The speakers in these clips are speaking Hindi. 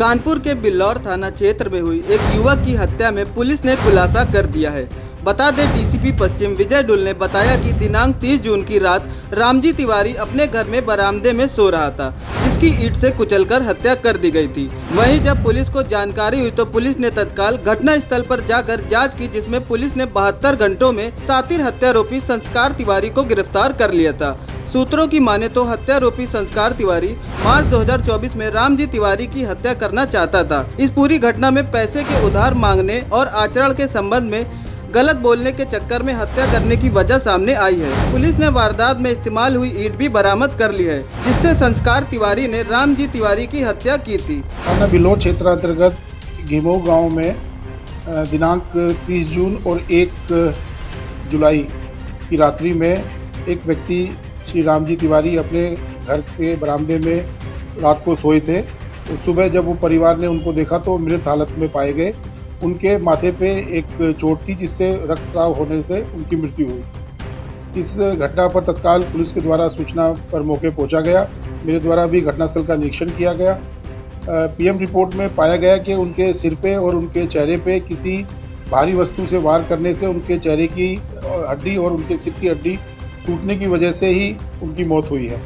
कानपुर के बिल्लौर थाना क्षेत्र में हुई एक युवक की हत्या में पुलिस ने खुलासा कर दिया है। बता दें, डीसीपी पश्चिम विजय डुल ने बताया कि दिनांक 30 जून की रात रामजी तिवारी अपने घर में बरामदे में सो रहा था, जिसकी ईंट से कुचलकर हत्या कर दी गई थी। वहीं जब पुलिस को जानकारी हुई तो पुलिस ने तत्काल घटना स्थल पर जाकर जांच की, जिसमें पुलिस ने 72 घंटों में शातिर हत्यारोपी संस्कार तिवारी को गिरफ्तार कर लिया था। सूत्रों की माने तो हत्यारोपी संस्कार तिवारी मार्च 2024 में रामजी तिवारी की हत्या करना चाहता था। इस पूरी घटना में पैसे के उधार मांगने और आचरण के संबंध में गलत बोलने के चक्कर में हत्या करने की वजह सामने आई है। पुलिस ने वारदात में इस्तेमाल हुई ईंट भी बरामद कर ली है, जिससे संस्कार तिवारी ने रामजी तिवारी की हत्या की थी। थाना बिल्लौर क्षेत्र अंतर्गत घेमो गांव में दिनांक 30 जून और 1 जुलाई की रात्रि में एक व्यक्ति श्री रामजी तिवारी अपने घर के बरामदे में रात को सोए थे। तो सुबह जब वो परिवार ने उनको देखा तो मृत हालत में पाए गए। उनके माथे पे एक चोट थी, जिससे रक्तस्राव होने से उनकी मृत्यु हुई। इस घटना पर तत्काल पुलिस के द्वारा सूचना पर मौके पहुंचा गया। मेरे द्वारा भी घटनास्थल का निरीक्षण किया गया। पीएम रिपोर्ट में पाया गया कि उनके सिर पे और उनके चेहरे पे किसी भारी वस्तु से वार करने से उनके चेहरे की हड्डी और उनके सिर की हड्डी टूटने की वजह से ही उनकी मौत हुई है।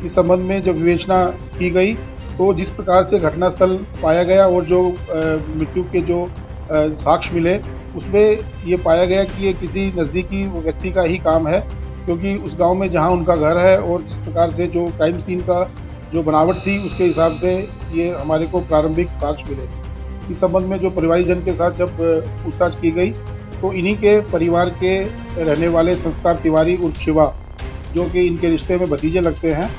इस संबंध में जब विवेचना की गई तो जिस प्रकार से घटनास्थल पाया गया और जो मृत्यु के जो साक्ष्य मिले, उसमें ये पाया गया कि ये किसी नज़दीकी व्यक्ति का ही काम है, क्योंकि उस गांव में जहां उनका घर है और जिस प्रकार से जो क्राइम सीन का जो बनावट थी, उसके हिसाब से ये हमारे को प्रारंभिक साक्ष्य मिले। इस संबंध में जो परिवारीजन के साथ जब पूछताछ की गई तो इन्हीं के परिवार के रहने वाले संस्कार तिवारी उर्फ शिवा, जो कि इनके रिश्ते में भतीजे लगते हैं,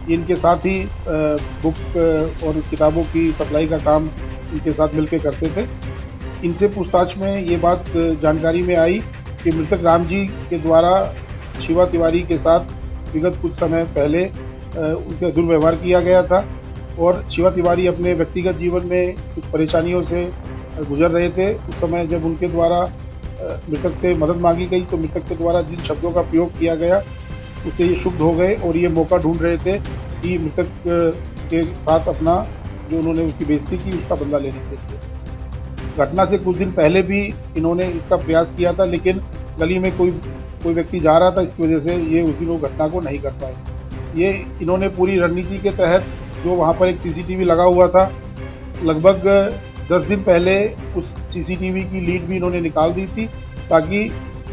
इनके साथ ही बुक और किताबों की सप्लाई का काम इनके साथ मिलकर करते थे। इनसे पूछताछ में ये बात जानकारी में आई कि मृतक रामजी के द्वारा शिवा तिवारी के साथ विगत कुछ समय पहले उनका दुर्व्यवहार किया गया था और शिवा तिवारी अपने व्यक्तिगत जीवन में कुछ परेशानियों से गुजर रहे थे। उस समय जब उनके द्वारा मृतक से मदद मांगी गई तो मृतक के द्वारा जिन शब्दों का प्रयोग किया गया उससे ये क्षुब्ध हो गए और ये मौका ढूंढ रहे थे कि मृतक के साथ अपना जो उन्होंने उसकी बेइज्जती की उसका बदला लेने के लिए। घटना से कुछ दिन पहले भी इन्होंने इसका प्रयास किया था, लेकिन गली में कोई व्यक्ति जा रहा था, इसकी वजह से ये उसी लोग घटना को नहीं कर पाए। ये इन्होंने पूरी रणनीति के तहत जो वहाँ पर एक सीसीटीवी लगा हुआ था, लगभग 10 दिन पहले उस सीसीटीवी की लीड भी इन्होंने निकाल दी थी, ताकि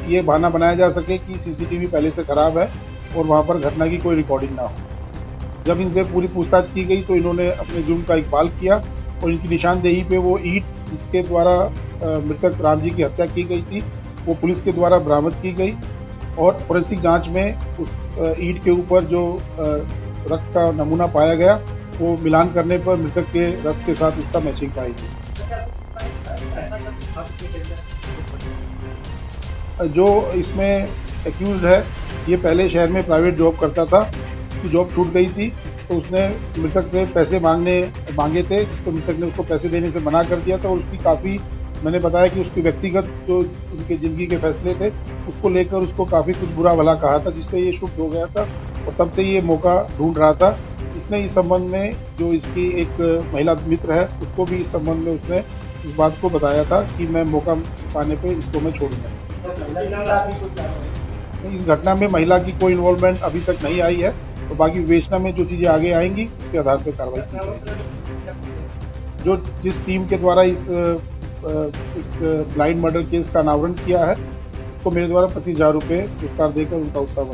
ये बहाना बनाया जा सके कि सीसीटीवी पहले से ख़राब है और वहाँ पर घटना की कोई रिकॉर्डिंग ना हो। जब इनसे पूरी पूछताछ की गई तो इन्होंने अपने जुर्म का इकबाल किया और इनकी निशानदेही पे वो ईंट जिसके द्वारा मृतक रामजी की हत्या की गई थी, वो पुलिस के द्वारा बरामद की गई और फोरेंसिक जांच में उस ईंट के ऊपर जो रक्त का नमूना पाया गया, वो मिलान करने पर मृतक के रक्त के साथ उसका मैचिंग पाई गई। जो इसमें एक्यूज्ड है, ये पहले शहर में प्राइवेट जॉब करता था, उसकी जॉब छूट गई थी तो उसने मृतक से पैसे मांगे थे, जिसको मृतक ने उसको पैसे देने से मना कर दिया था और उसकी काफ़ी, मैंने बताया कि उसकी व्यक्तिगत जो उनके ज़िंदगी के फैसले थे उसको लेकर उसको काफ़ी कुछ बुरा भला कहा था, जिससे ये क्षुब्ध हो गया था और तब से ये मौका ढूंढ रहा था। इसने इस संबंध में जो इसकी एक महिला मित्र है उसको भी इस संबंध में उसने इस बात को बताया था कि मैं मौका पाने पे इसको मैं छोड़ूंगा। इस घटना में महिला की कोई इन्वॉल्वमेंट अभी तक नहीं आई है, तो बाकी विवेचना में जो चीज़ें आगे आएंगी उसके आधार पर कार्रवाई की जाएगी। जो जिस टीम के द्वारा इस एक ब्लाइंड मर्डर केस का अनावरण किया है, उसको मेरे द्वारा 25,000 रुपये पुरस्कार देकर उनका उत्साह